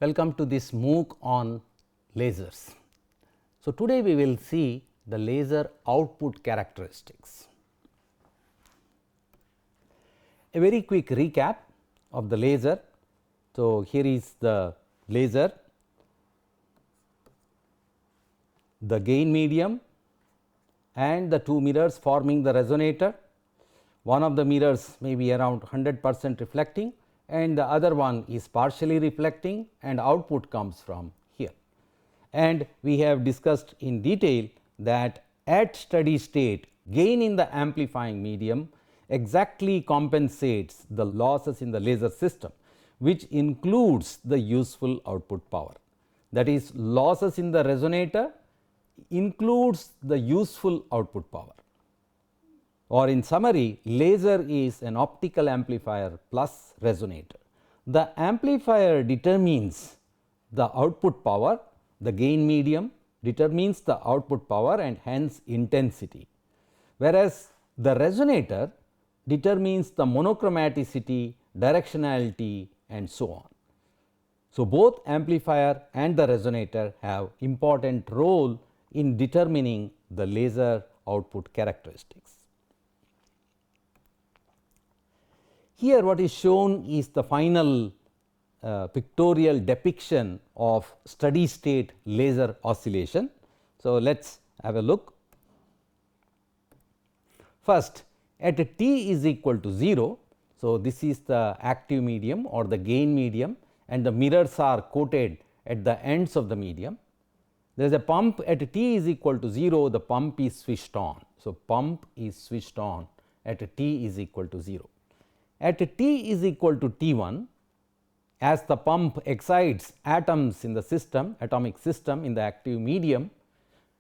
Welcome to this MOOC on lasers. So, today we will see the laser output characteristics. A very quick recap of the laser. So, here is the laser, the gain medium and the two mirrors forming the resonator. One of the mirrors may be around 100% reflecting and the other one is partially reflecting, and output comes from here. And we have discussed in detail that at steady state, gain in the amplifying medium exactly compensates the losses in the laser system, which includes the useful output power. That is, losses in the resonator includes the useful output power, or in summary, laser is an optical amplifier plus resonator. The amplifier determines the output power, the gain medium determines the output power and hence intensity, whereas the resonator determines the monochromaticity, directionality and so on. So, both amplifier and the resonator have important role in determining the laser output characteristics. Here what is shown is the final pictorial depiction of steady state laser oscillation. So, let us have a look. First, at a t is equal to 0. So, this is the active medium or the gain medium and the mirrors are coated at the ends of the medium. There is a pump at t is equal to 0, the pump is switched on. So, pump is switched on at a t is equal to 0. At t is equal to T1, as the pump excites atoms in the system, atomic system in the active medium,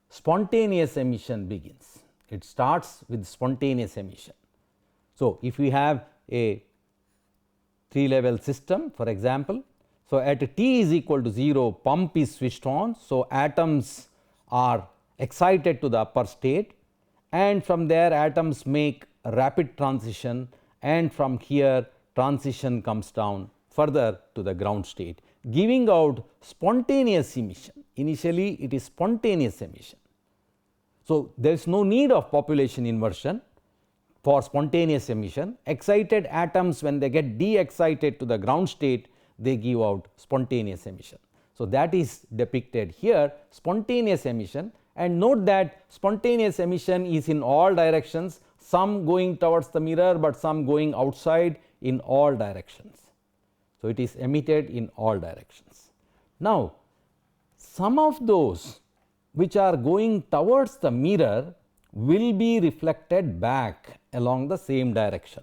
spontaneous emission begins. It starts with spontaneous emission. So, if we have a 3-level system for example, so at t is equal to 0, pump is switched on. So, atoms are excited to the upper state and from there atoms make a rapid transition, and from here transition comes down further to the ground state, giving out spontaneous emission. Initially it is spontaneous emission. So, there is no need of population inversion for spontaneous emission. Excited atoms, when they get de-excited to the ground state, they give out spontaneous emission. So, that is depicted here, spontaneous emission, and note that spontaneous emission is in all directions, some going towards the mirror, but some going outside in all directions. So, it is emitted in all directions. Now, some of those which are going towards the mirror will be reflected back along the same direction,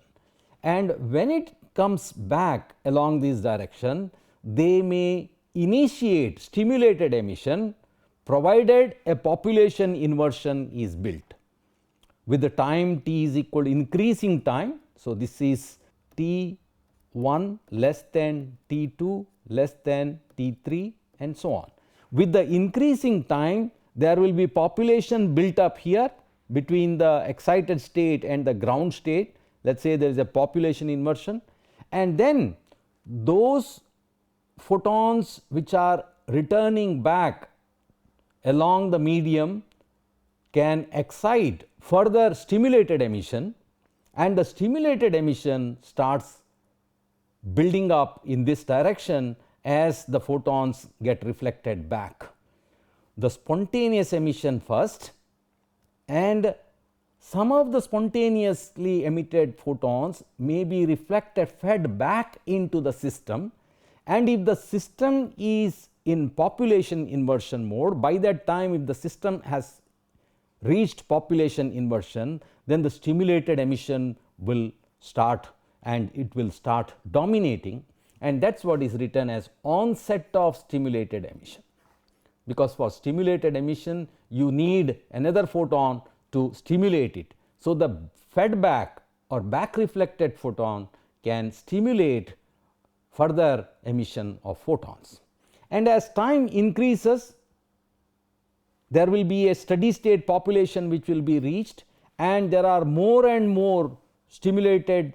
and when it comes back along this direction, they may initiate stimulated emission provided a population inversion is built. With the time t is equal to increasing time. So, this is T1 less than T2 less than T3 and so on. With the increasing time, there will be population built up here between the excited state and the ground state. Let us say there is a population inversion, and then those photons which are returning back along the medium can excite further stimulated emission, and the stimulated emission starts building up in this direction as the photons get reflected back. The spontaneous emission first, and some of the spontaneously emitted photons may be reflected, fed back into the system, and if the system is in population inversion mode, by that time if the system has reached population inversion, then the stimulated emission will start and it will start dominating, and that is what is written as onset of stimulated emission, because for stimulated emission you need another photon to stimulate it. So, the fed back or back reflected photon can stimulate further emission of photons, and as time increases there will be a steady state population which will be reached, and there are more and more stimulated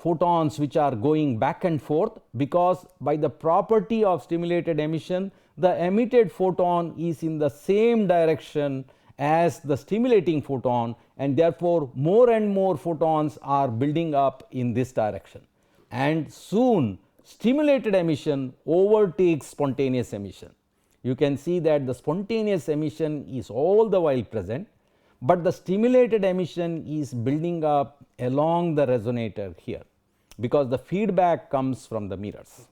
photons which are going back and forth, because by the property of stimulated emission, the emitted photon is in the same direction as the stimulating photon, and therefore more and more photons are building up in this direction, and soon stimulated emission overtakes spontaneous emission. You can see that the spontaneous emission is all the while present, but the stimulated emission is building up along the resonator here, because the feedback comes from the mirrors.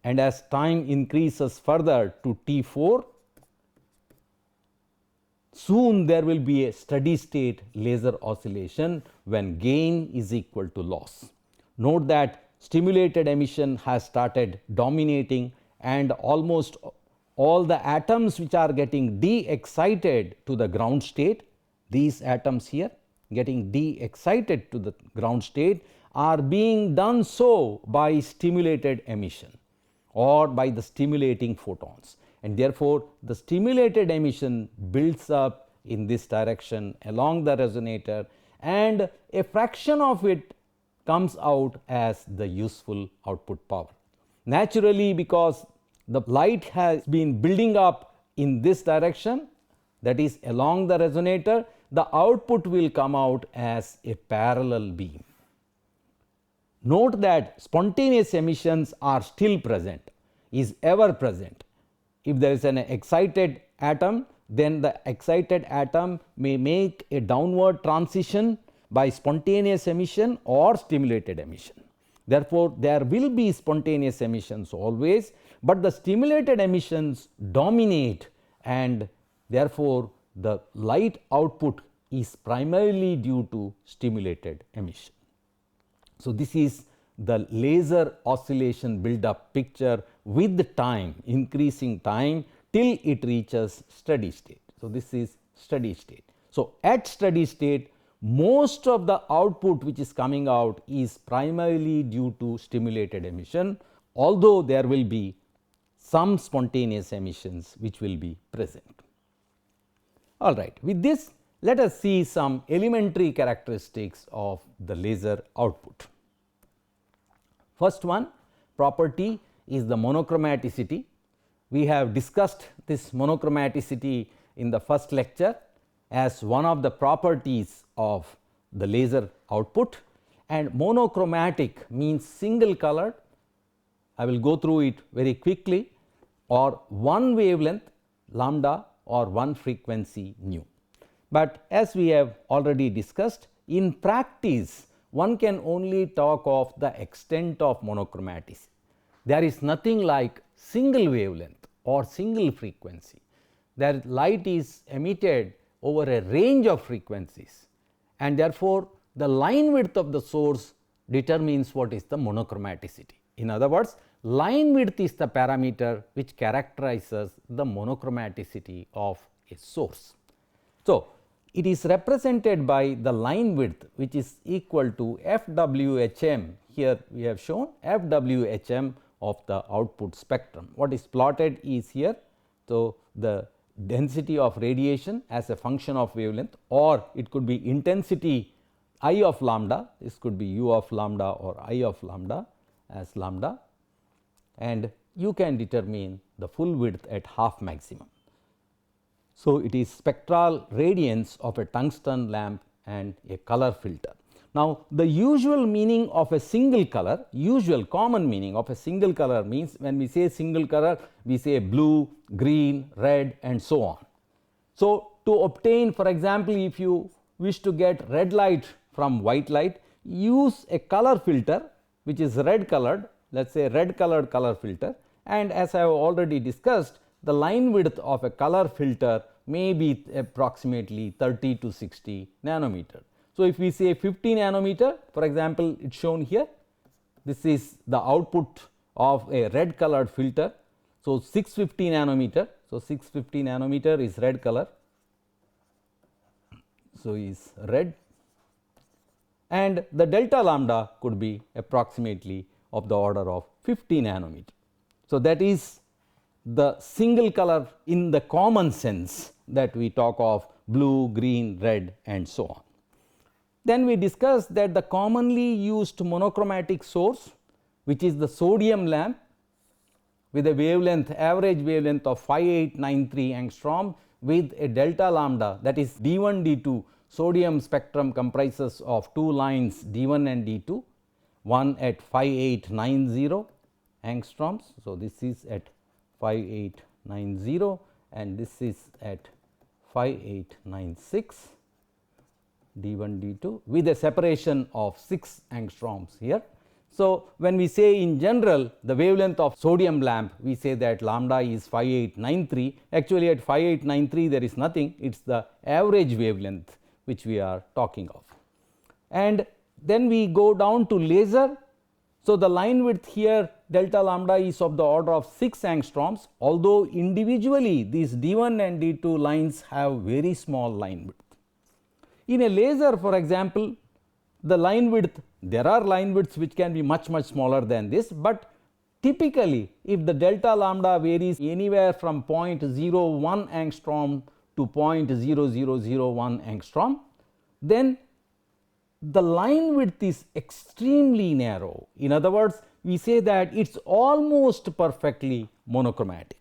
And as time increases further to T4, soon there will be a steady state laser oscillation when gain is equal to loss. Note that stimulated emission has started dominating, and almost all the atoms which are getting de-excited to the ground state, these atoms here getting de-excited to the ground state, are being done so by stimulated emission or by the stimulating photons, and therefore the stimulated emission builds up in this direction along the resonator, and a fraction of it comes out as the useful output power. Naturally, because the light has been building up in this direction, that is along the resonator, the output will come out as a parallel beam. Note that spontaneous emissions are still present, is ever present. If there is an excited atom, then the excited atom may make a downward transition by spontaneous emission or stimulated emission. Therefore, there will be spontaneous emissions always, but the stimulated emissions dominate, and therefore, the light output is primarily due to stimulated emission. So, this is the laser oscillation build up picture with the time, increasing time till it reaches steady state. So, this is steady state. So, at steady state, most of the output which is coming out is primarily due to stimulated emission, although there will be some spontaneous emissions which will be present. All right, with this, let us see some elementary characteristics of the laser output. First one property is the monochromaticity. We have discussed this monochromaticity in the first lecture as one of the properties of the laser output, and monochromatic means single colored. I will go through it very quickly, or one wavelength lambda or one frequency nu. But as we have already discussed, in practice one can only talk of the extent of monochromaticity. There is nothing like single wavelength or single frequency. There light is emitted over a range of frequencies, and therefore, the line width of the source determines what is the monochromaticity. In other words, line width is the parameter which characterizes the monochromaticity of a source. So, it is represented by the line width which is equal to FWHM. Here we have shown FWHM of the output spectrum. What is plotted is here. So, the density of radiation as a function of wavelength, or it could be intensity I of lambda, this could be u of lambda or I of lambda as lambda, and you can determine the full width at half maximum. So, it is spectral radiance of a tungsten lamp and a color filter. Now, the usual meaning of a single color, usual common meaning of a single color means, when we say single color, we say blue, green, red and so on. So, to obtain, for example, if you wish to get red light from white light, use a color filter which is red colored, let us say red colored color filter, and as I have already discussed, the line width of a color filter may be approximately 30 to 60 nanometer. So, if we say 50 nanometer, for example, it is shown here, this is the output of a red colored filter. So, 650 nanometer. So, 650 nanometer is red color. So, is red, and the delta lambda could be approximately of the order of 50 nanometer. So, that is the single color in the common sense that we talk of blue, green, red and so on. Then we discussed that the commonly used monochromatic source, which is the sodium lamp with a wavelength, average wavelength of 5893 angstrom with a delta lambda, that is D1 D2 sodium spectrum comprises of two lines D1 and D2, one at 5890 angstroms. So, this is at 5890 and this is at 5896 D1 D2 with a separation of 6 angstroms here. So, when we say in general the wavelength of sodium lamp, we say that lambda is 5893. Actually at 5893 there is nothing, it is the average wavelength which we are talking of. And then we go down to laser. So, the line width here delta lambda is of the order of 6 angstroms, although individually these D1 and D2 lines have very small line width. In a laser, for example, the line width, there are line widths which can be much smaller than this, but typically if the delta lambda varies anywhere from 0.01 angstrom to 0.0001 angstrom, then the line width is extremely narrow. In other words, we say that it is almost perfectly monochromatic.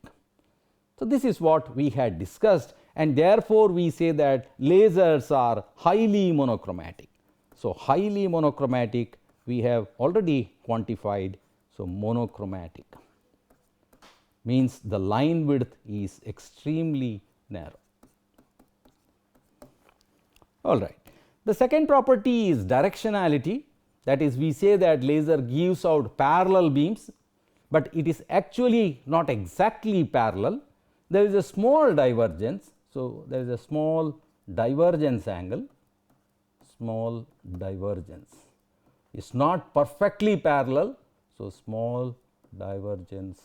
So, this is what we had discussed, and therefore, we say that lasers are highly monochromatic. So, highly monochromatic we have already quantified. So, monochromatic means the line width is extremely narrow. All right. The second property is directionality, that is we say that laser gives out parallel beams, but it is actually not exactly parallel. There is a small divergence. So, there is a small divergence angle, small divergence. It is not perfectly parallel. So, small divergence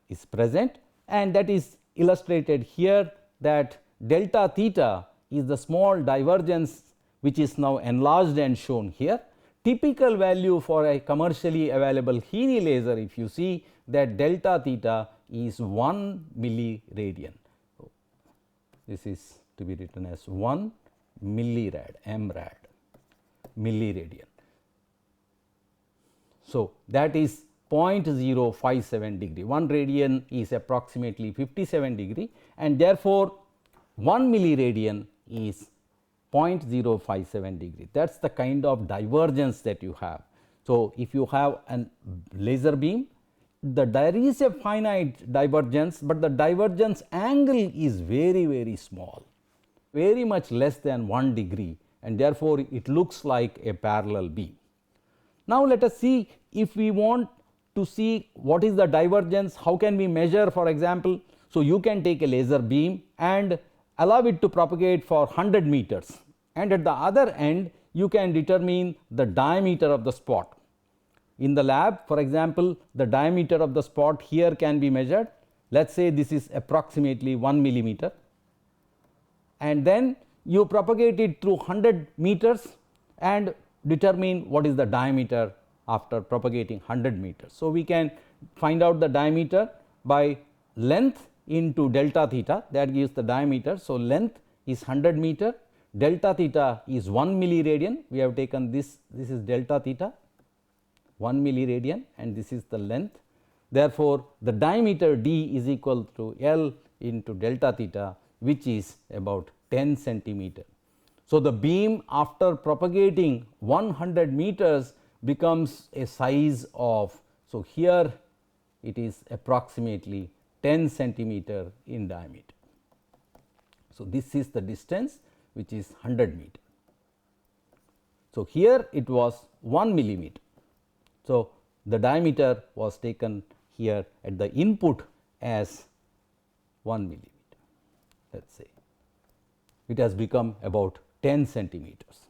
is present, and that is illustrated here, that delta theta is the small divergence which is now enlarged and shown here. Typical value for a commercially available Heine laser, if you see that delta theta is 1 milliradian. So, this is to be written as 1 millirad, mrad, milliradian. So, that is 0.057 degree, 1 radian is approximately 57 degree, and therefore, 1 milliradian is 0.057 degree. That is the kind of divergence that you have. So, if you have a laser beam, there is a finite divergence, but the divergence angle is very small, very much less than 1 degree, and therefore, it looks like a parallel beam. Now, let us see if we want to see what is the divergence, how can we measure, for example. So, you can take a laser beam and allow it to propagate for 100 meters, and at the other end you can determine the diameter of the spot. In the lab, for example, the diameter of the spot here can be measured. Let us say this is approximately 1 millimeter, and then you propagate it through 100 meters and determine what is the diameter after propagating 100 meters. So, we can find out the diameter by length into delta theta, that gives the diameter. So, length is 100 meter, delta theta is 1 milliradian, we have taken this is delta theta 1 milliradian, and this is the length. Therefore, the diameter d is equal to L into delta theta, which is about 10 centimeter. So, the beam after propagating 100 meters becomes a size of, so here it is approximately 10 centimeter in diameter. So, this is the distance which is 100 meter. So, here it was 1 millimeter. So, the diameter was taken here at the input as 1 millimeter, let us say. It has become about 10 centimeters.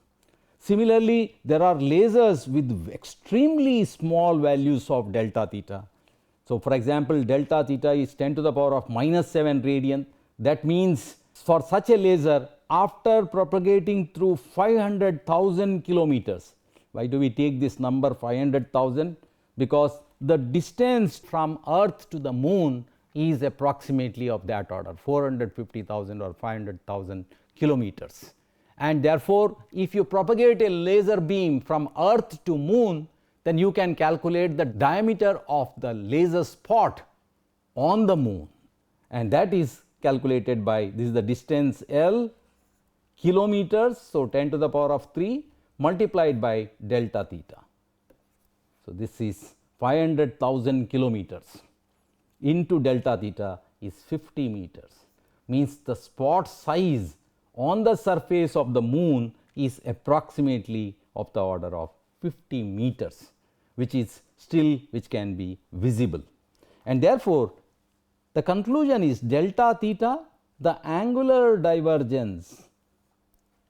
Similarly, there are lasers with extremely small values of delta theta. So, for example, delta theta is 10 to the power of -7 radian. That means, for such a laser, after propagating through 500,000 kilometers. Why do we take this number 500,000? Because the distance from earth to the moon is approximately of that order, 450,000 or 500,000 kilometers, and therefore, if you propagate a laser beam from Earth to Moon, then you can calculate the diameter of the laser spot on the Moon, and that is calculated by, this is the distance L, kilometers, so 10 to the power of 3 multiplied by delta theta. So, this is 500,000 kilometers into delta theta is 50 meters, means the spot size on the surface of the Moon is approximately of the order of 50 meters, which is still which can be visible. And therefore, the conclusion is delta theta, the angular divergence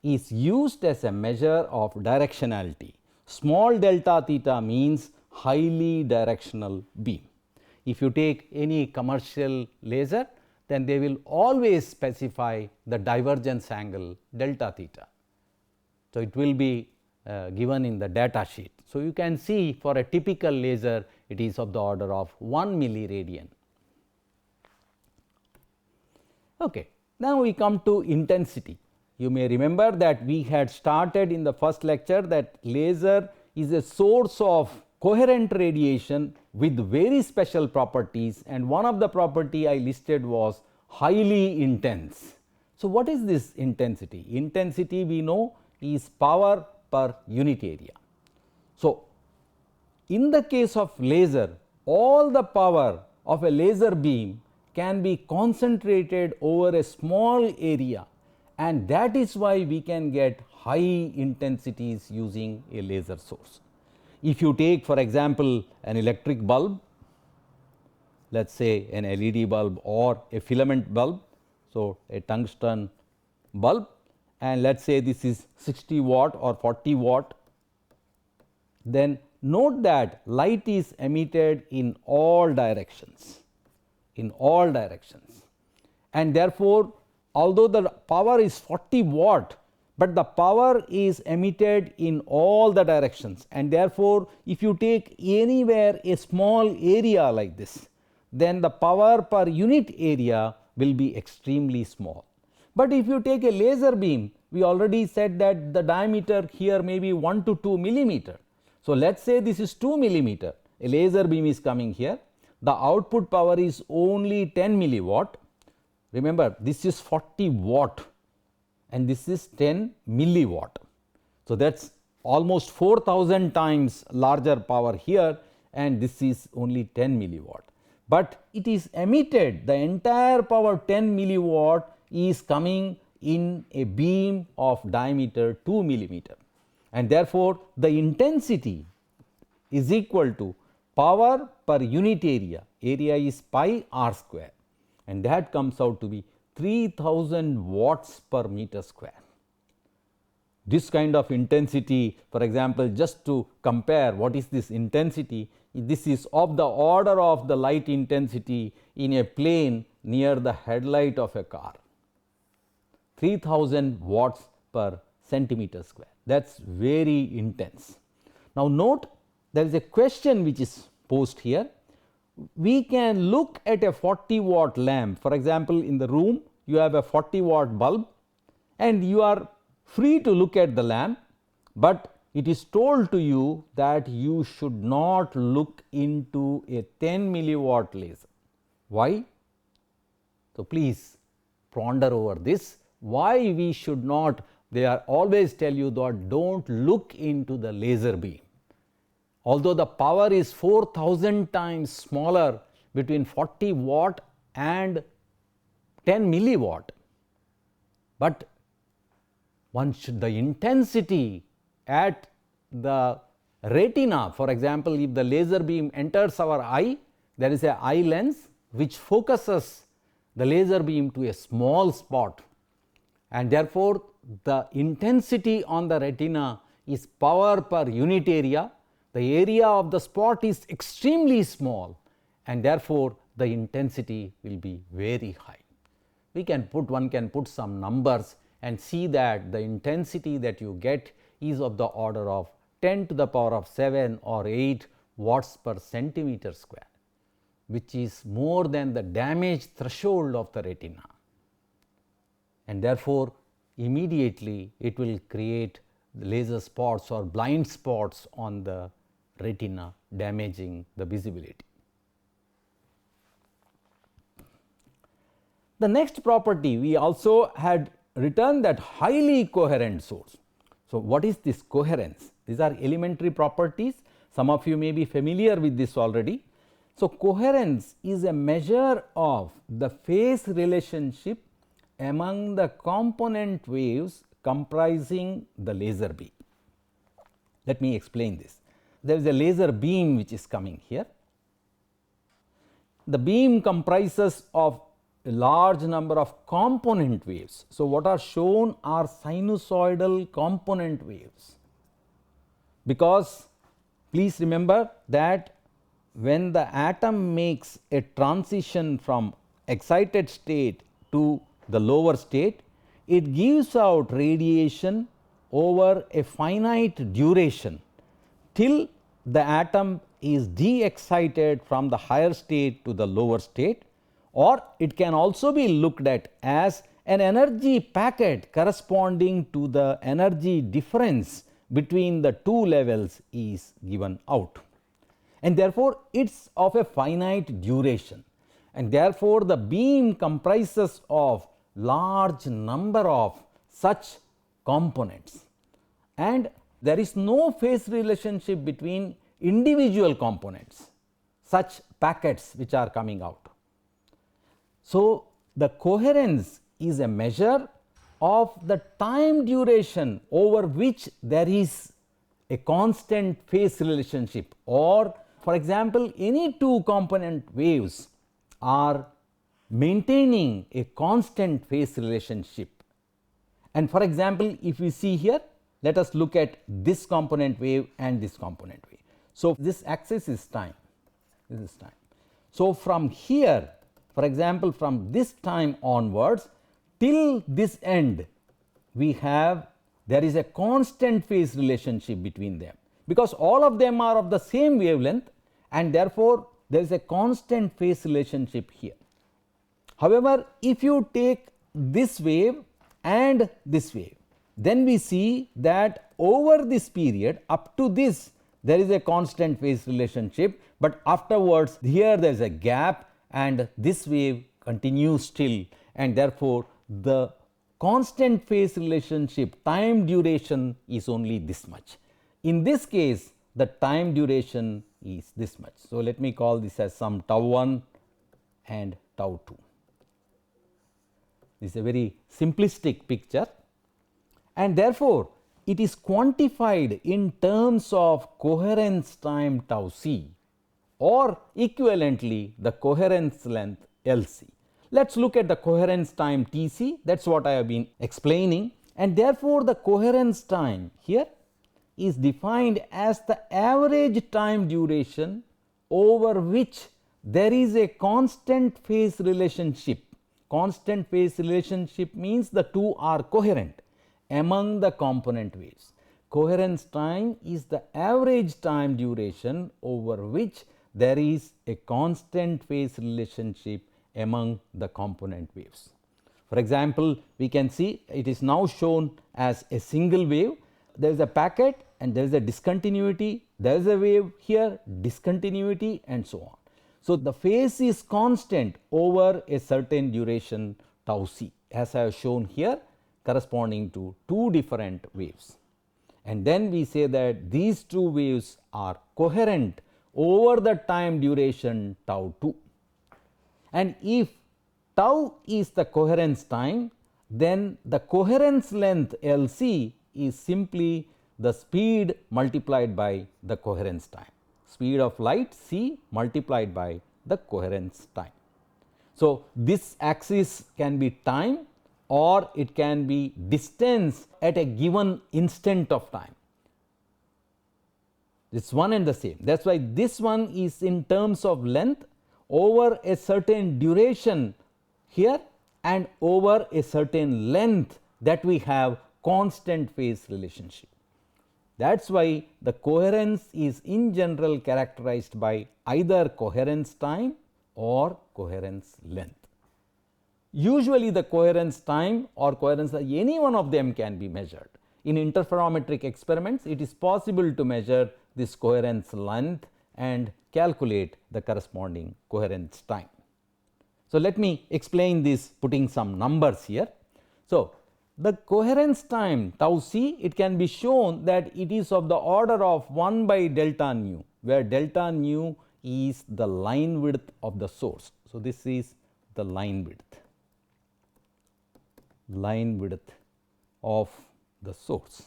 is used as a measure of directionality. Small delta theta means highly directional beam. If you take any commercial laser, then they will always specify the divergence angle delta theta. So, it will be given in the data sheet. So, you can see for a typical laser it is of the order of 1 milliradian. Okay. Now, we come to intensity. You may remember that we had started in the first lecture that laser is a source of coherent radiation with very special properties, and one of the property I listed was highly intense. So, what is this intensity? Intensity we know is power per unit area. So, in the case of laser, all the power of a laser beam can be concentrated over a small area, and that is why we can get high intensities using a laser source. If you take for example an electric bulb, let us say an LED bulb or a filament bulb, so a tungsten bulb, and let us say this is 60 watt or 40 watt, then note that light is emitted in all directions, and therefore, although the power is 40 watt, but the power is emitted in all the directions, and therefore, if you take anywhere a small area like this, then the power per unit area will be extremely small. But if you take a laser beam, we already said that the diameter here may be 1 to 2 millimeter. So, let us say this is 2 millimeter, a laser beam is coming here, the output power is only 10 milliwatt. Remember, this is 40 watt and this is 10 milliwatt. So, that is almost 4000 times larger power here, and this is only 10 milliwatt. But it is emitted, the entire power 10 milliwatt is coming in a beam of diameter 2 millimeter, and therefore, the intensity is equal to power per unit area, area is pi r square, and that comes out to be 3000 watts per meter square. This kind of intensity, for example, just to compare what is this intensity, this is of the order of the light intensity in a plane near the headlight of a car, 3000 watts per centimeter square, that is very intense. Now, note there is a question which is posed here. We can look at a 40 watt lamp, for example, in the room you have a 40 watt bulb and you are free to look at the lamp, but it is told to you that you should not look into a 10 milliwatt laser. Why? So, please ponder over this, why we should not, they are always tell you that do not look into the laser beam. Although the power is 4000 times smaller between 40 watt and 10 milliwatt, but one should, the intensity at the retina, for example, if the laser beam enters our eye, there is a eye lens which focuses the laser beam to a small spot, and therefore, the intensity on the retina is power per unit area. The area of the spot is extremely small, and therefore, the intensity will be very high. We can put, one can put some numbers and see that the intensity that you get is of the order of 10 to the power of 7 or 8 watts per centimeter square, which is more than the damage threshold of the retina. And therefore, immediately it will create laser spots or blind spots on the retina, damaging the visibility. The next property, we also had written that highly coherent source. So, what is this coherence? These are elementary properties. Some of you may be familiar with this already. So, coherence is a measure of the phase relationship among the component waves comprising the laser beam. Let me explain this. There is a laser beam which is coming here. The beam comprises of a large number of component waves. So, what are shown are sinusoidal component waves, because please remember that when the atom makes a transition from excited state to the lower state, it gives out radiation over a finite duration till the atom is de-excited from the higher state to the lower state, or it can also be looked at as an energy packet corresponding to the energy difference between the two levels is given out, and therefore, it is of a finite duration, and therefore, the beam comprises of large number of such components, and there is no phase relationship between individual components, such packets which are coming out. So, the coherence is a measure of the time duration over which there is a constant phase relationship, or for example, any two component waves are maintaining a constant phase relationship. And for example, if we see here, let us look at this component wave and this component wave. So, this axis is time, this is time. So, from here, for example, from this time onwards till this end, we have, there is a constant phase relationship between them, because all of them are of the same wavelength, and therefore, there is a constant phase relationship here. However, if you take this wave and this wave, then we see that over this period up to this, there is a constant phase relationship, but afterwards here there is a gap and this wave continues still, and therefore, the constant phase relationship time duration is only this much. In this case, the time duration is this much. So, let me call this as some tau 1 and tau 2. This is a very simplistic picture, and therefore, it is quantified in terms of coherence time tau c, or equivalently the coherence length L c. Let us look at the coherence time T c, that is what I have been explaining, and therefore, the coherence time here is defined as the average time duration over which there is a constant phase relationship. Constant phase relationship means the two are coherent among the component waves. Coherence time is the average time duration over which there is a constant phase relationship among the component waves. For example, we can see it is now shown as a single wave. There is a packet and there is a discontinuity, there is a wave here, discontinuity, and so on. So, the phase is constant over a certain duration tau c, as I have shown here, corresponding to two different waves. And then we say that these two waves are coherent over the time duration tau 2. And if tau is the coherence time, then the coherence length L c is simply the speed multiplied by the coherence time, speed of light c multiplied by the coherence time. So, this axis can be time or it can be distance at a given instant of time. It is one and the same. That is why this one is in terms of length over a certain duration here and over a certain length that we have constant phase relationship. That is why the coherence is in general characterized by either coherence time or coherence length. Usually the coherence time or coherence, any one of them can be measured. In interferometric experiments, it is possible to measure this coherence length and calculate the corresponding coherence time. So, let me explain this putting some numbers here. So, the coherence time tau c, it can be shown that it is of the order of 1 by delta nu, where delta nu is the line width of the source. So, this is the line width of the source.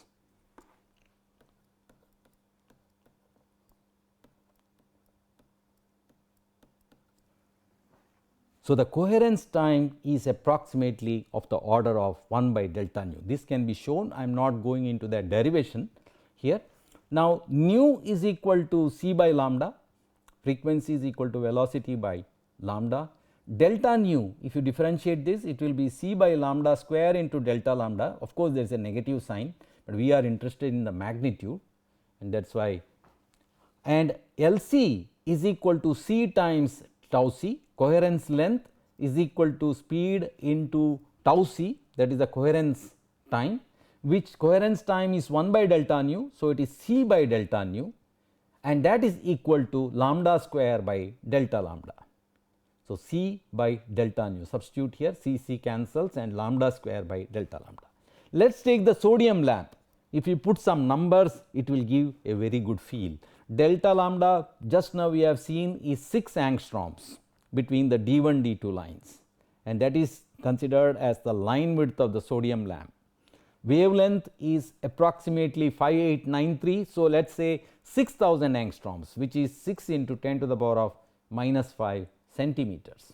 So, the coherence time is approximately of the order of 1 by delta nu. This can be shown, I am not going into that derivation here. Now, nu is equal to c by lambda, frequency is equal to velocity by lambda. Delta nu, if you differentiate this, it will be c by lambda square into delta lambda. Of course, there is a negative sign, but we are interested in the magnitude, and that is why. And Lc is equal to c times tau c. Coherence length is equal to speed into tau c, that is the coherence time, which coherence time is 1 by delta nu. So, it is c by delta nu, and that is equal to lambda square by delta lambda. So, c by delta nu, substitute here, c cancels and lambda square by delta lambda. Let us take the sodium lamp. If you put some numbers, it will give a very good feel. Delta lambda, just now we have seen, is 6 angstroms between the D1 D2 lines, and that is considered as the line width of the sodium lamp. Wavelength is approximately 5893. So, let us say 6000 angstroms, which is 6 into 10 to the power of minus 5 centimeters,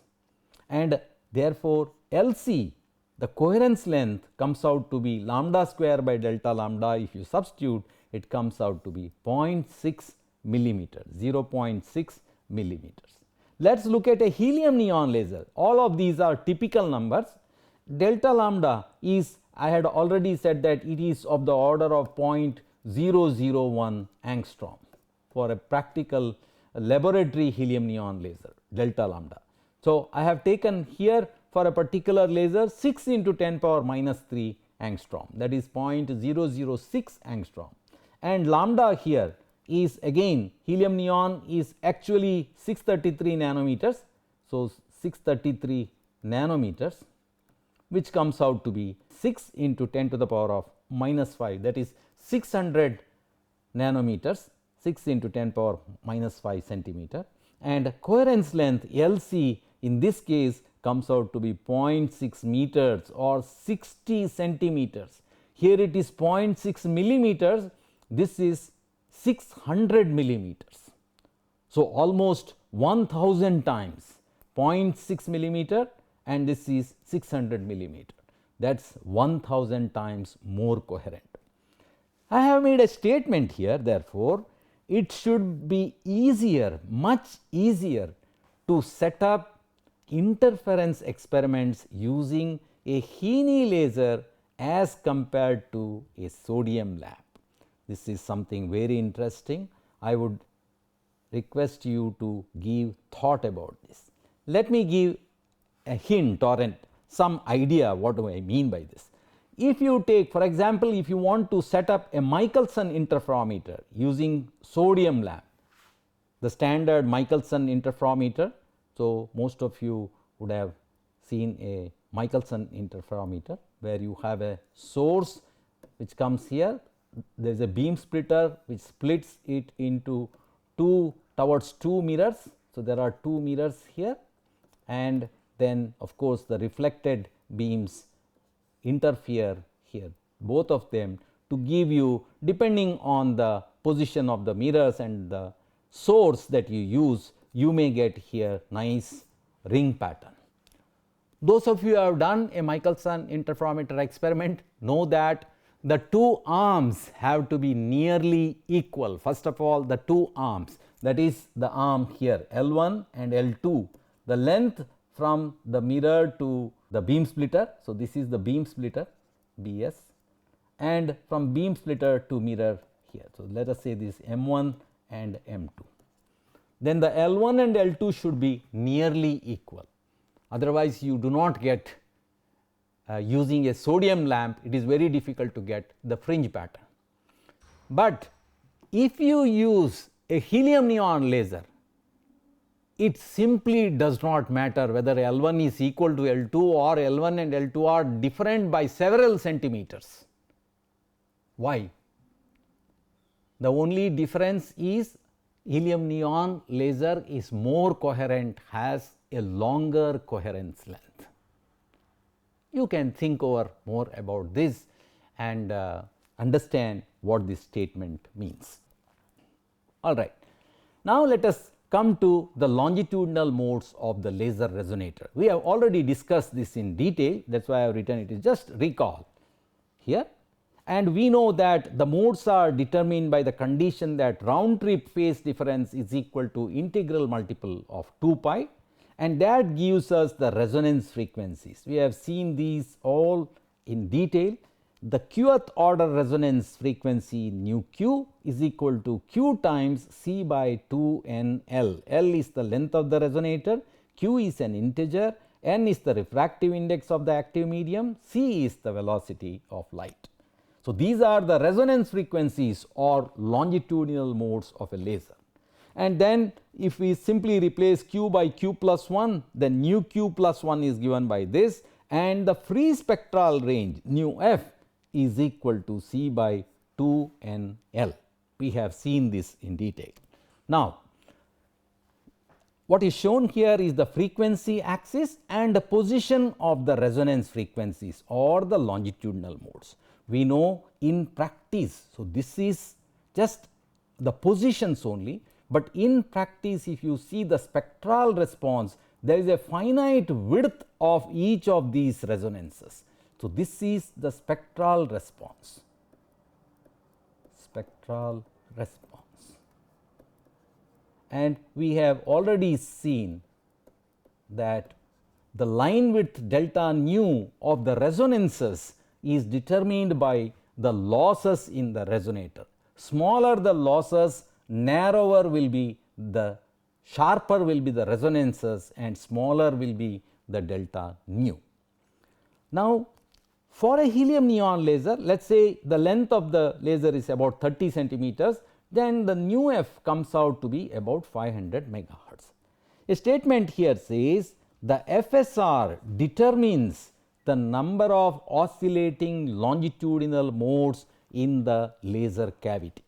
and therefore, Lc, the coherence length, comes out to be lambda square by delta lambda. If you substitute, it comes out to be 0.6 millimeters, 0.6 millimeters. Let us look at a helium neon laser. All of these are typical numbers. Delta lambda is, I had already said that it is of the order of 0.001 angstrom for a practical laboratory helium neon laser, delta lambda. So, I have taken here for a particular laser 6 into 10 power minus 3 angstrom, that is 0.006 angstrom, and lambda here is again helium neon is actually 633 nanometers. So, 633 nanometers, which comes out to be 6 into 10 to the power of minus 5, that is 600 nanometers, 6 into 10 power minus 5 centimeter, and coherence length Lc in this case comes out to be 0.6 meters or 60 centimeters. Here it is 0.6 millimeters, this is 600 millimeters. So, almost 1000 times 0.6 millimeter, and this is 600 millimeter, that is 1000 times more coherent. I have made a statement here, therefore, it should be easier, much easier to set up interference experiments using a Heine laser as compared to a sodium lamp. This is something very interesting. I would request you to give thought about this. Let me give a hint or some idea what do I mean by this. If you take, for example, if you want to set up a Michelson interferometer using sodium lamp, the standard Michelson interferometer. So, most of you would have seen a Michelson interferometer where you have a source which comes here, there is a beam splitter which splits it into towards two mirrors. So, there are two mirrors here, and then of course, the reflected beams interfere here, both of them, to give you, depending on the position of the mirrors and the source that you use, you may get here nice ring pattern. Those of you who have done a Michelson interferometer experiment know that the two arms have to be nearly equal. First of all, the two arms, that is the arm here L1 and L2, the length from the mirror to the beam splitter. So, this is the beam splitter BS, and from beam splitter to mirror here. So, let us say this M1 and M2. Then the L1 and L2 should be nearly equal, otherwise you do not get using a sodium lamp, it is very difficult to get the fringe pattern. But if you use a helium neon laser, it simply does not matter whether L1 is equal to L2 or L1 and L2 are different by several centimeters. Why? The only difference is helium neon laser is more coherent, has a longer coherence length. You can think over more about this and understand what this statement means. All right. Now, let us come to the longitudinal modes of the laser resonator. We have already discussed this in detail, that is why I have written it is just recall here. And we know that the modes are determined by the condition that round trip phase difference is equal to integral multiple of 2 pi, and that gives us the resonance frequencies. We have seen these all in detail. The qth order resonance frequency nu q is equal to q times c by 2 n L. L is the length of the resonator, q is an integer, n is the refractive index of the active medium, c is the velocity of light. So, these are the resonance frequencies or longitudinal modes of a laser. And then if we simply replace q by q plus 1, then nu q plus 1 is given by this, and the free spectral range nu f is equal to c by 2 n L. We have seen this in detail. Now, what is shown here is the frequency axis and the position of the resonance frequencies or the longitudinal modes. We know in practice, so this is just the positions only, but in practice if you see the spectral response, there is a finite width of each of these resonances. So, this is the spectral response, and we have already seen that the line width delta nu of the resonances is determined by the losses in the resonator. Smaller the losses, narrower will be the sharper will be the resonances and smaller will be the delta nu. Now, for a helium neon laser, let us say the length of the laser is about 30 centimeters, then the nu f comes out to be about 500 megahertz. A statement here says the FSR determines the number of oscillating longitudinal modes in the laser cavity.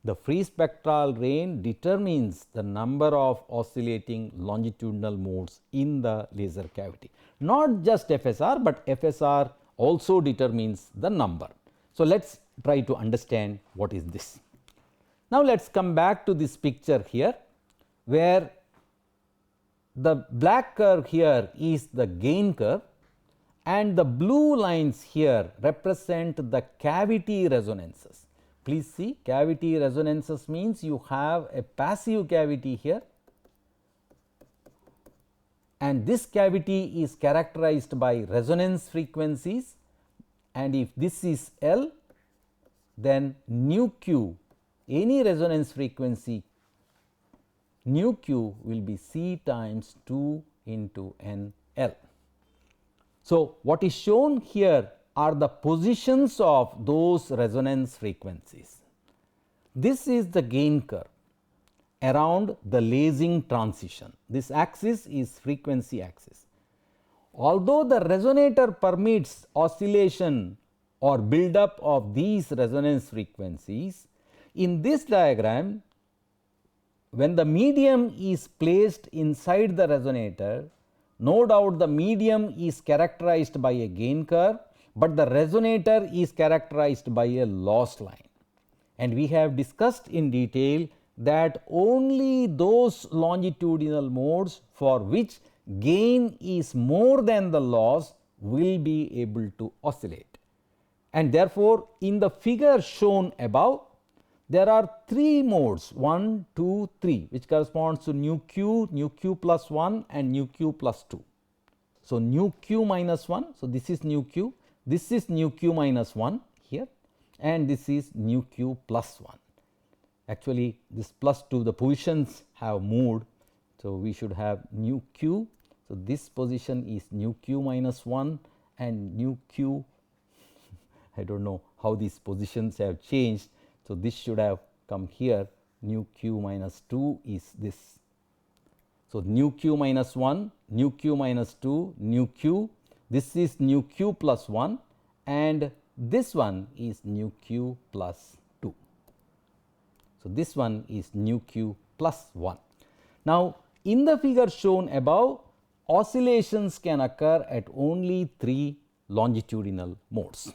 The free spectral range determines the number of oscillating longitudinal modes in the laser cavity. Not just FSR, but FSR also determines the number. So, let us try to understand what is this. Now, let us come back to this picture here, where the black curve here is the gain curve and the blue lines here represent the cavity resonances. Please see, cavity resonances means you have a passive cavity here, and this cavity is characterized by resonance frequencies, and if this is L, then nu q, any resonance frequency nu q will be c times 2 into n L. So, what is shown here are the positions of those resonance frequencies. This is the gain curve around the lasing transition. This axis is frequency axis. Although the resonator permits oscillation or build up of these resonance frequencies, in this diagram, when the medium is placed inside the resonator, no doubt the medium is characterized by a gain curve, but the resonator is characterized by a loss line. And we have discussed in detail that only those longitudinal modes for which gain is more than the loss will be able to oscillate. And therefore, in the figure shown above, there are 3 modes 1, 2, 3 which corresponds to nu q plus 1 and nu q plus 2. So, nu q minus 1, so this is nu q, this is nu q minus 1 here, and this is nu q plus 1. Actually, this plus 2, the positions have moved. So, we should have nu q. So, this position is nu q minus 1 and nu q, I do not know how these positions have changed. So, this should have come here, nu q minus 2 is this. So, nu q minus 1, nu q minus 2, nu q, this is nu q plus 1 and this one is nu q plus 2. So, this one is nu q plus 1. Now, in the figure shown above, oscillations can occur at only 3 longitudinal modes.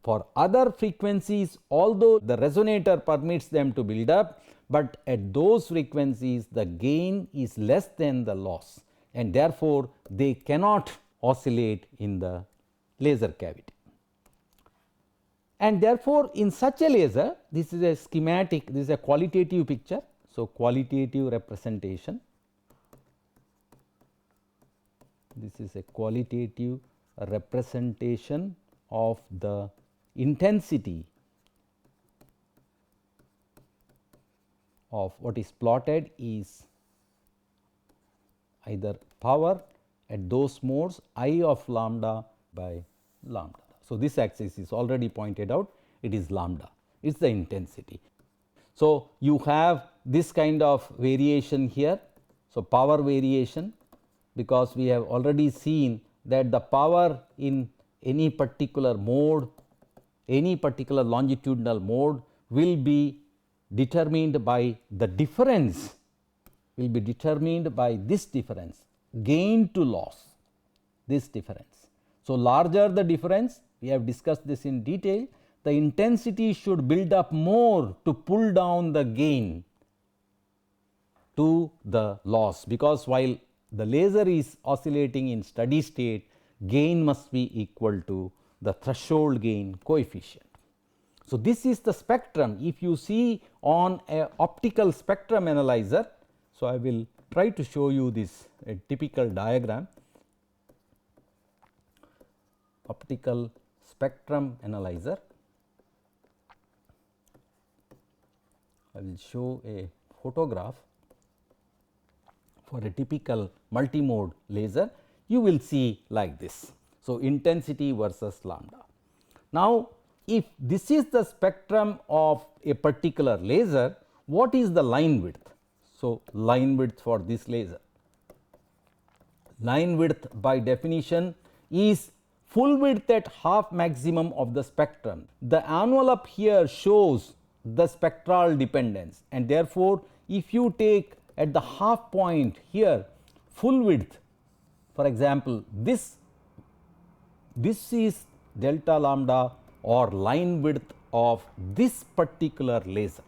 For other frequencies, although the resonator permits them to build up, but at those frequencies the gain is less than the loss and therefore, they cannot oscillate in the laser cavity. And therefore, in such a laser, this is a schematic, this is a qualitative picture. So, qualitative representation, this is a qualitative representation of the intensity of what is plotted is either power at those modes I of lambda by lambda. So, this axis is already pointed out, it is lambda, it is the intensity. So, you have this kind of variation here. So, power variation, because we have already seen that the power in any particular mode, any particular longitudinal mode will be determined by the difference, will be determined by this difference, gain to loss, this difference. So, larger the difference, we have discussed this in detail, the intensity should build up more to pull down the gain to the loss, because while the laser is oscillating in steady state, gain must be equal to the threshold gain coefficient. So, this is the spectrum. If you see on a optical spectrum analyzer, so I will try to show you this a typical diagram. Optical spectrum analyzer, I will show a photograph for a typical multimode laser, you will see like this. So, intensity versus lambda. Now, if this is the spectrum of a particular laser, what is the line width? So, line width for this laser, line width by definition is full width at half maximum of the spectrum. The envelope here shows the spectral dependence, and therefore, if you take at the half point here full width, for example, this is delta lambda or line width of this particular laser,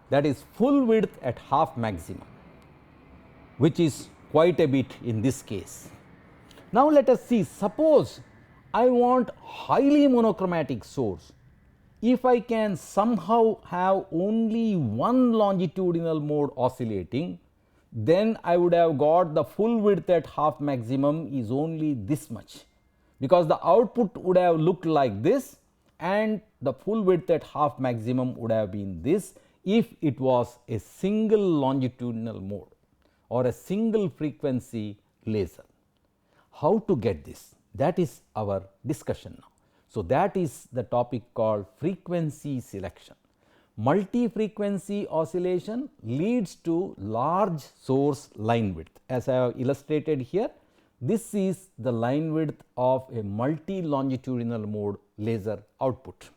that is full width at half maximum, which is quite a bit in this case. Now, let us see, suppose I want highly monochromatic source. If I can somehow have only one longitudinal mode oscillating, then I would have got the full width at half maximum is only this much, because the output would have looked like this and the full width at half maximum would have been this if it was a single longitudinal mode or a single frequency laser. How to get this? That is our discussion now. So, that is the topic called frequency selection. Multi-frequency oscillation leads to large source line width. As I have illustrated here, this is the line width of a multi-longitudinal mode laser output.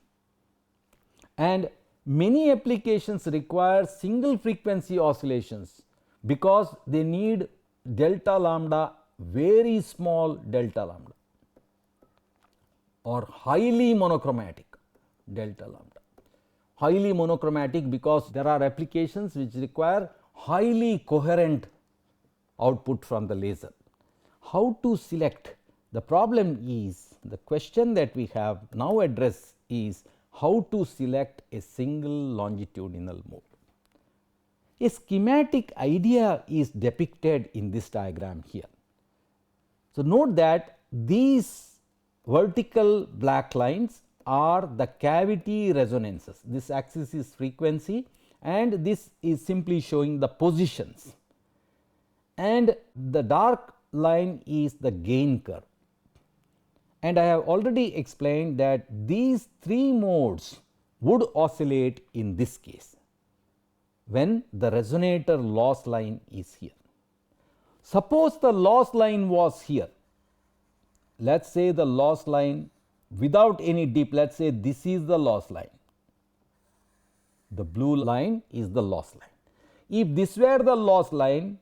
And many applications require single frequency oscillations because they need delta lambda, very small delta lambda, or highly monochromatic delta lambda. Highly monochromatic because there are applications which require highly coherent output from the laser. How to select? The problem is, the question that we have now addressed is how to select a single longitudinal mode. A schematic idea is depicted in this diagram here. So, note that these vertical black lines are the cavity resonances. This axis is frequency and this is simply showing the positions, and the dark line is the gain curve, and I have already explained that these three modes would oscillate in this case when the resonator loss line is here. Suppose the loss line was here, let us say the loss line without any dip, let us say this is the loss line, the blue line is the loss line. If this were the loss line,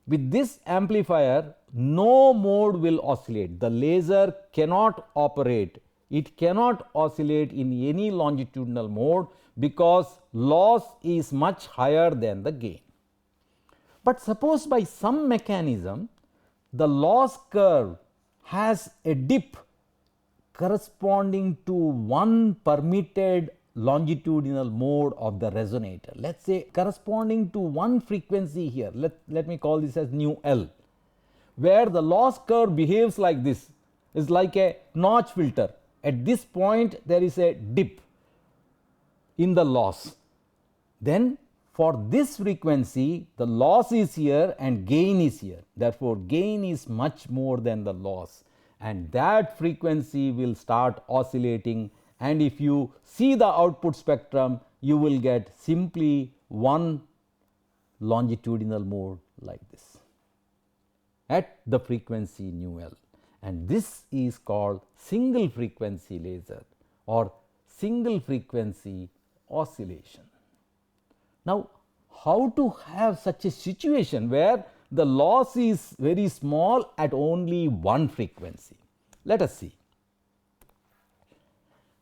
with this amplifier no mode will oscillate, the laser cannot operate, it cannot oscillate in any longitudinal mode because loss is much higher than the gain. But suppose by some mechanism the loss curve has a dip corresponding to one permitted longitudinal mode of the resonator, let us say corresponding to one frequency here, let me call this as nu L, where the loss curve behaves like this, is like a notch filter. At this point there is a dip in the loss, then for this frequency the loss is here and gain is here, therefore gain is much more than the loss, and that frequency will start oscillating, and if you see the output spectrum you will get simply one longitudinal mode like this at the frequency nu L, and this is called single frequency laser or single frequency oscillation. Now, how to have such a situation where the loss is very small at only one frequency? Let us see.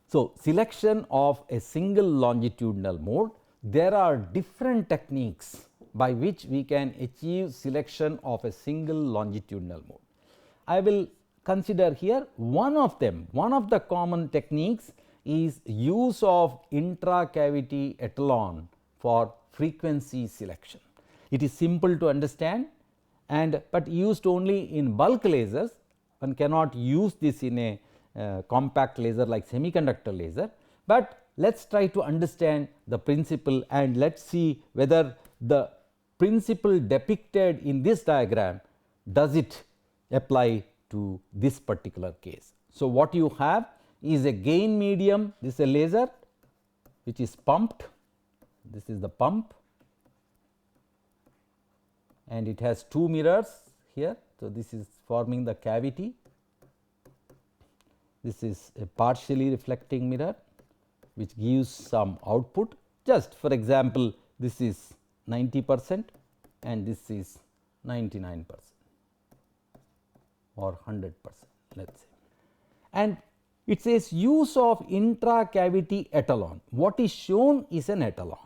So, selection of a single longitudinal mode, there are different techniques by which we can achieve selection of a single longitudinal mode. I will consider here one of them. One of the common techniques is use of intracavity echelon for frequency selection. It is simple to understand and but used only in bulk lasers. One cannot use this in a compact laser like semiconductor laser, but let us try to understand the principle and let us see whether the principle depicted in this diagram does it apply to this particular case. So, what you have is a gain medium, this is a laser which is pumped, this is the pump and it has two mirrors here. So, this is forming the cavity, this is a partially reflecting mirror which gives some output, just for example this is 90% and this is 99% or 100%, let us say, and it says use of intracavity echelon. What is shown is an echelon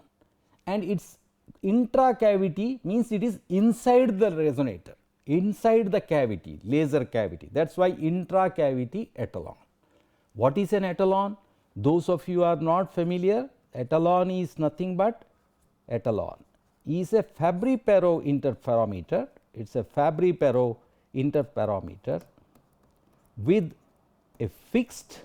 and its intracavity means it is inside the resonator, inside the cavity, laser cavity, that is why intracavity echelon. What is an echelon? Those of you are not familiar, echelon is nothing but echelon is a Fabry-Perot interferometer, it is a Fabry-Perot interferometer with a fixed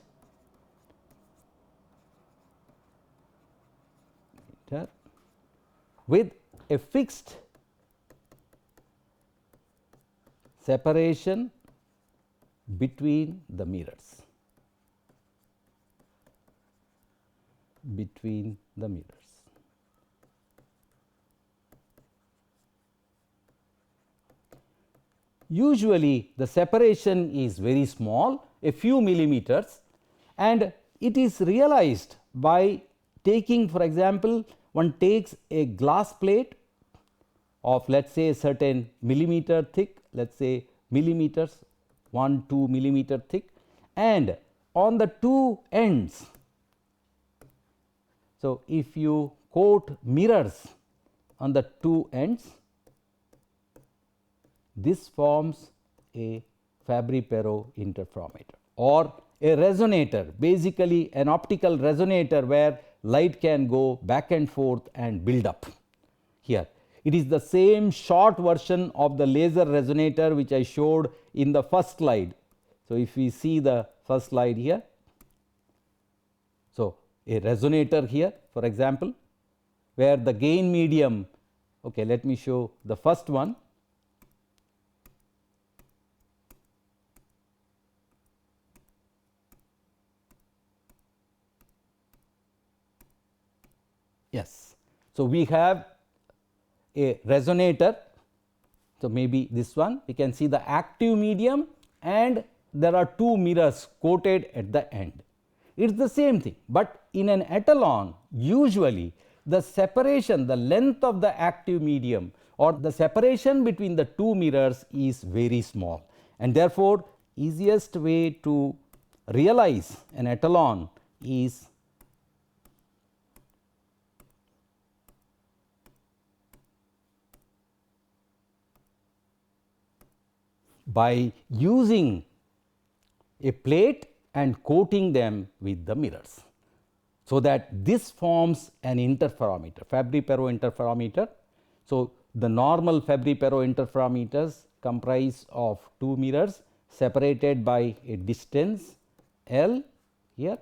separation between the mirrors. Usually the separation is very small, a few millimeters, and it is realized by taking, for example, one takes a glass plate of let us say a certain millimeter thick, let us say millimeters 1-2 millimeter thick, and on the two ends. So, if you coat mirrors on the two ends, this forms a Fabry-Perot interferometer or a resonator, basically an optical resonator where light can go back and forth and build up here. It is the same short version of the laser resonator which I showed in the first slide. So, if we see the first slide here, so a resonator here for example, where the gain medium, okay, let me show the first one. So, we have a resonator. So, maybe this one, we can see the active medium and there are two mirrors coated at the end. It is the same thing, but in an echelon usually the separation, the length of the active medium or the separation between the two mirrors is very small, and therefore, easiest way to realize an echelon is by using a plate and coating them with the mirrors. So, that this forms an interferometer, Fabry-Perot interferometer. So, the normal Fabry-Perot interferometers comprise of two mirrors separated by a distance L here,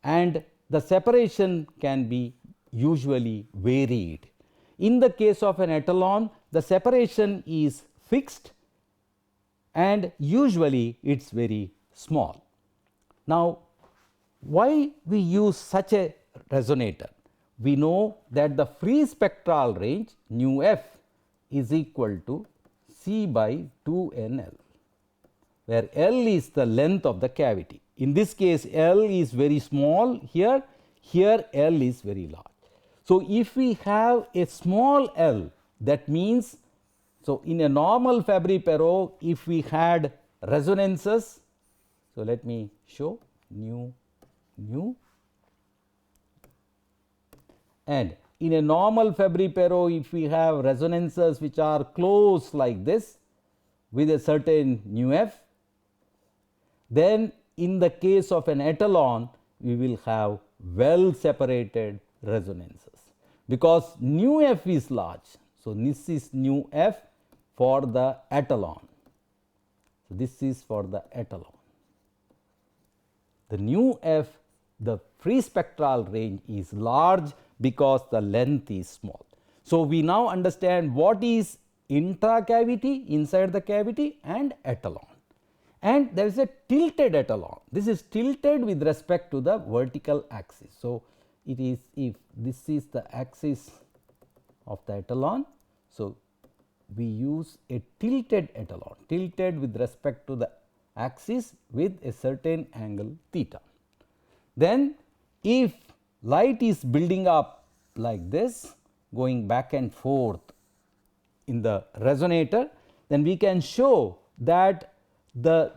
and the separation can be usually varied. In the case of an echelon, the separation is fixed and usually it is very small. Now, why we use such a resonator? We know that the free spectral range nu f is equal to C by 2nL, where L is the length of the cavity. In this case, L is very small here, here L is very large. So, if we have a small L, that means, so in a normal Fabry-Perot, if we had resonances, so let me show nu, and in a normal Fabry-Perot, if we have resonances which are close like this with a certain nu f, then in the case of an echelon we will have well separated resonances, because nu f is large. So, this is nu f for the echelon. So, this is for the echelon. The nu f, the free spectral range is large because the length is small. So, we now understand what is intracavity, inside the cavity, and echelon. And there is a tilted echelon. This is tilted with respect to the vertical axis. So, it is, if this is the axis of the echelon, so we use a tilted echelon, tilted with respect to the axis with a certain angle theta. Then if light is building up like this, going back and forth in the resonator, then we can show that the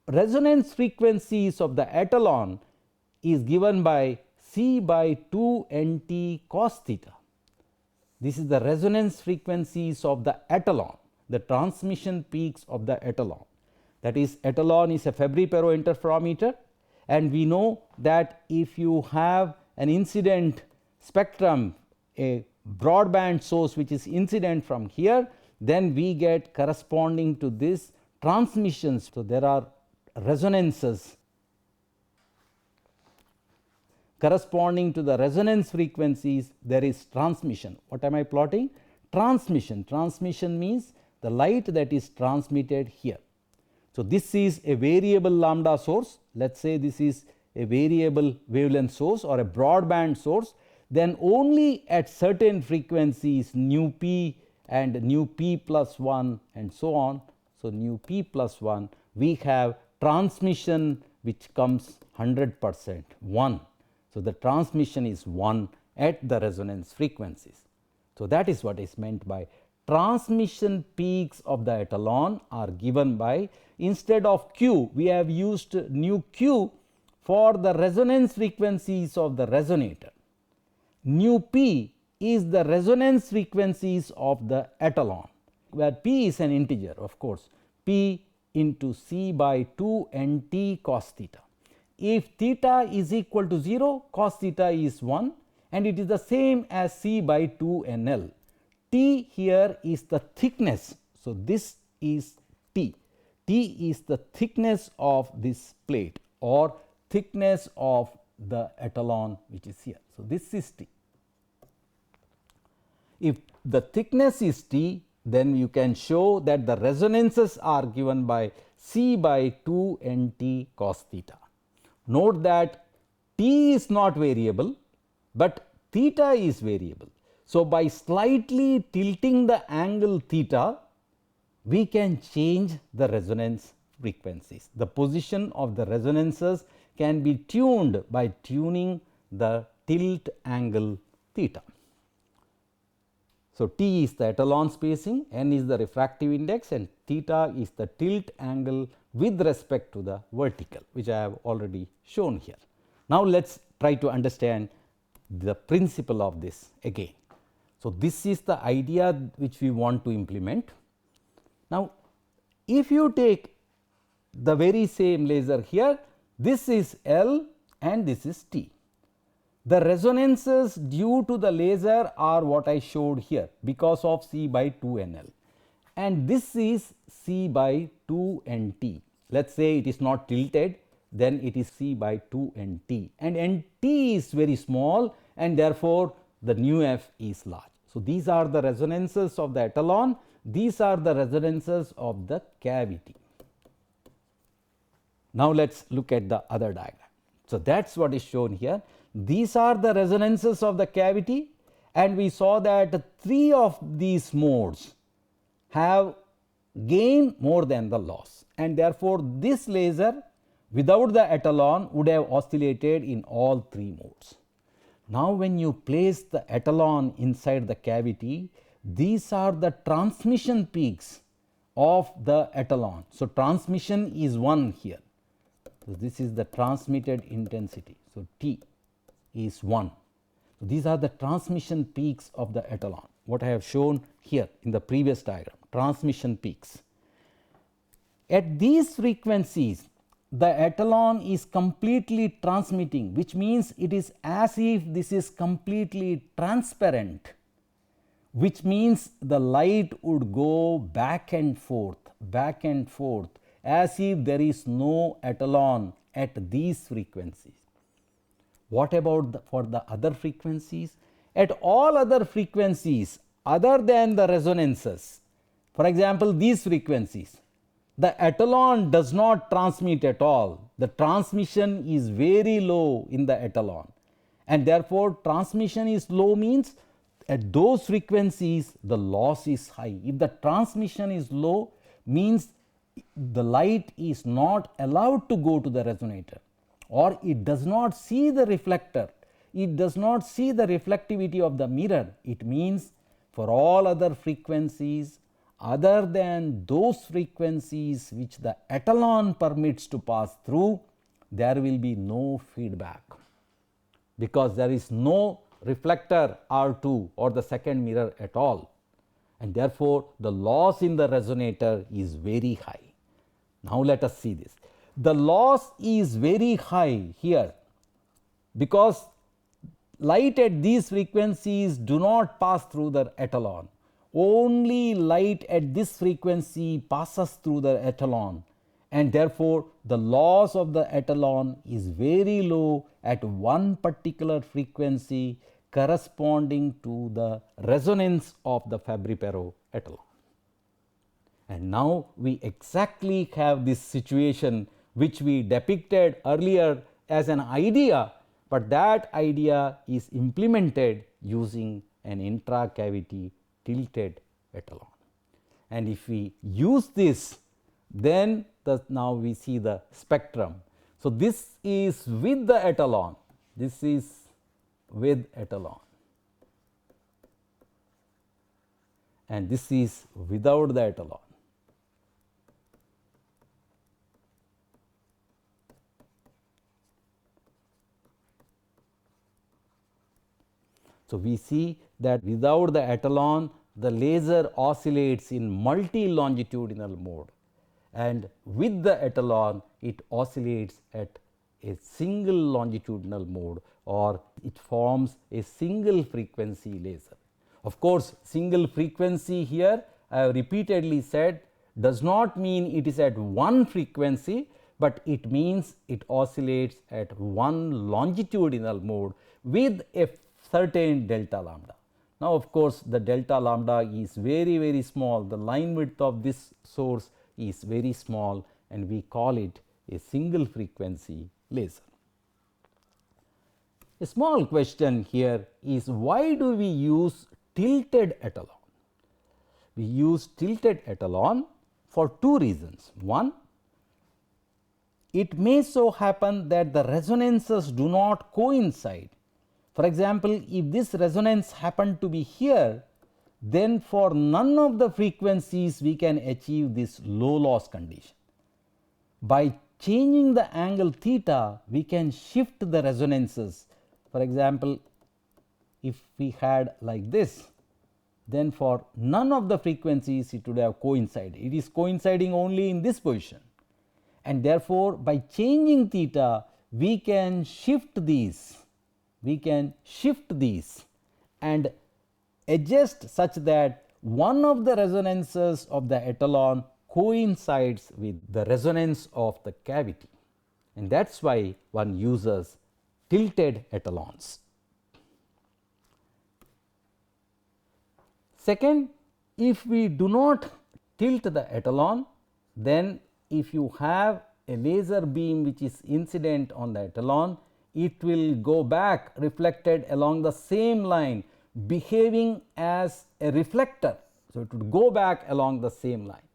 resonance frequencies of the echelon is given by C by 2 nt cos theta. This is the resonance frequencies of the echelon, the transmission peaks of the echelon. That is, echelon is a Fabry-Perot interferometer, and we know that if you have an incident spectrum, a broadband source which is incident from here, then we get corresponding to this transmissions. So, there are resonances corresponding to the resonance frequencies, there is transmission. What am I plotting? Transmission. Transmission means the light that is transmitted here. So, this is a variable lambda source. Let us say this is a variable wavelength source or a broadband source, then only at certain frequencies nu p and nu p plus 1 and so on. So, nu p plus 1, we have transmission which comes 100%, 1. So, the transmission is 1 at the resonance frequencies. So, that is what is meant by transmission peaks of the echelon are given by, instead of q, we have used nu q for the resonance frequencies of the resonator. Nu p is the resonance frequencies of the echelon, where p is an integer, of course, p into C by 2 nt cos theta. If theta is equal to 0, cos theta is 1, and it is the same as C by 2 nL. T here is the thickness. So, this is T. T is the thickness of this plate or thickness of the echelon which is here. So, this is T. If the thickness is T, then you can show that the resonances are given by C by 2 nt cos theta. Note that T is not variable, but theta is variable. So, by slightly tilting the angle theta, we can change the resonance frequencies. The position of the resonances can be tuned by tuning the tilt angle theta. So, T is the echelon spacing, n is the refractive index, and theta is the tilt angle with respect to the vertical, which I have already shown here. Now, let us try to understand the principle of this again. So, this is the idea which we want to implement. Now, if you take the very same laser here, this is L and this is T. The resonances due to the laser are what I showed here because of C by 2 NL, and this is C by 2 NT. Let us say it is not tilted, then it is C by 2 NT, and NT is very small, and therefore, the nu f is large. So, these are the resonances of the echelon, these are the resonances of the cavity. Now, let us look at the other diagram. So, that is what is shown here. These are the resonances of the cavity, and we saw that 3 of these modes have gain more than the loss, and therefore, this laser without the echelon would have oscillated in all 3 modes. Now, when you place the echelon inside the cavity, these are the transmission peaks of the echelon. So, transmission is 1 here. So, this is the transmitted intensity. So, T is 1. So, these are the transmission peaks of the echelon, what I have shown here in the previous diagram, transmission peaks. At these frequencies, the echelon is completely transmitting, which means it is as if this is completely transparent, which means the light would go back and forth as if there is no echelon at these frequencies. What about for the other frequencies? At all other frequencies other than the resonances, for example, these frequencies, the echelon does not transmit at all. The transmission is very low in the echelon, and therefore, transmission is low means at those frequencies the loss is high. If the transmission is low means the light is not allowed to go to the resonator, or it does not see the reflector, it does not see the reflectivity of the mirror. It means for all other frequencies other than those frequencies which the echelon permits to pass through, there will be no feedback, because there is no reflector R2 or the second mirror at all, and therefore, the loss in the resonator is very high. Now, let us see this. The loss is very high here because light at these frequencies do not pass through the echelon. Only light at this frequency passes through the echelon, and therefore, the loss of the echelon is very low at one particular frequency corresponding to the resonance of the Fabry-Perot echelon. And now, we exactly have this situation which we depicted earlier as an idea, but that idea is implemented using an intra-cavity tilted echelon. And if we use this, then now we see the spectrum. So, this is with the echelon, this is with echelon, and this is without the echelon. So, we see that without the echelon, the laser oscillates in multi-longitudinal mode, and with the echelon it oscillates at a single longitudinal mode, or it forms a single frequency laser. Of course, single frequency here I have repeatedly said does not mean it is at one frequency, but it means it oscillates at one longitudinal mode with a certain delta lambda. Now, of course, the delta lambda is very small, the line width of this source is very small, and we call it a single frequency laser. A small question here is, why do we use tilted etalon. We use tilted etalon for two reasons. One, it may so happen that the resonances do not coincide. For example, if this resonance happened to be here, then for none of the frequencies we can achieve this low loss condition. By changing the angle theta, we can shift the resonances. For example, if we had like this, then for none of the frequencies it would have coincided. It is coinciding only in this position, and therefore, by changing theta we can shift these, and adjust such that one of the resonances of the etalon coincides with the resonance of the cavity, and that is why one uses tilted etalons. Second, if we do not tilt the etalon, then if you have a laser beam which is incident on the etalon, it will go back reflected along the same line, behaving as a reflector. So, it would go back along the same line.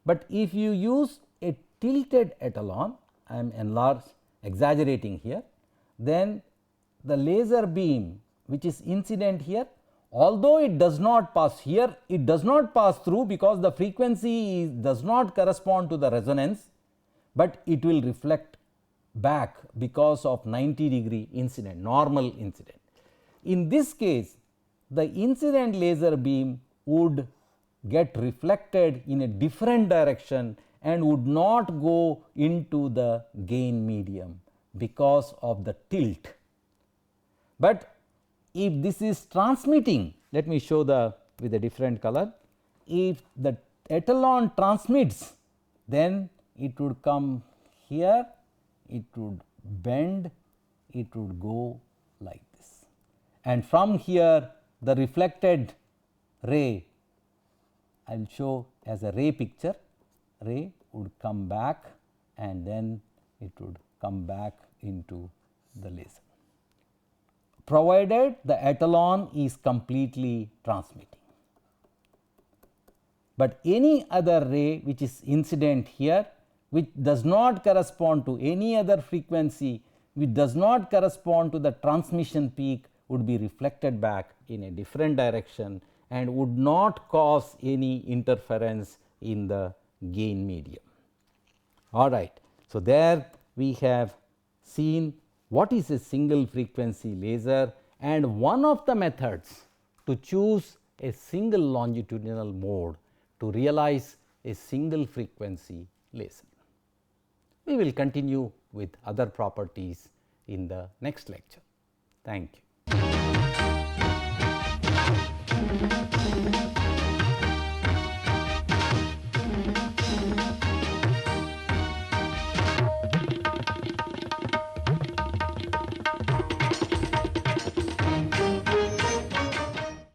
But if you use a tilted etalon, I am exaggerating here, then the laser beam which is incident here, although it does not pass here, it does not pass through because the frequency does not correspond to the resonance, but it will reflect back because of 90-degree incident, normal incident. In this case, the incident laser beam would get reflected in a different direction and would not go into the gain medium because of the tilt. But if this is transmitting, let me show with a different color. If the etalon transmits, then it would come here, it would bend, it would go like this, and from here the reflected ray, I will show as a ray picture, ray would come back and then it would come back into the laser, provided the etalon is completely transmitting. But any other ray which is incident here, which does not correspond to any other frequency, which does not correspond to the transmission peak, would be reflected back in a different direction and would not cause any interference in the gain medium. All right. So, there we have seen what is a single frequency laser and one of the methods to choose a single longitudinal mode to realize a single frequency laser. We will continue with other properties in the next lecture. Thank you.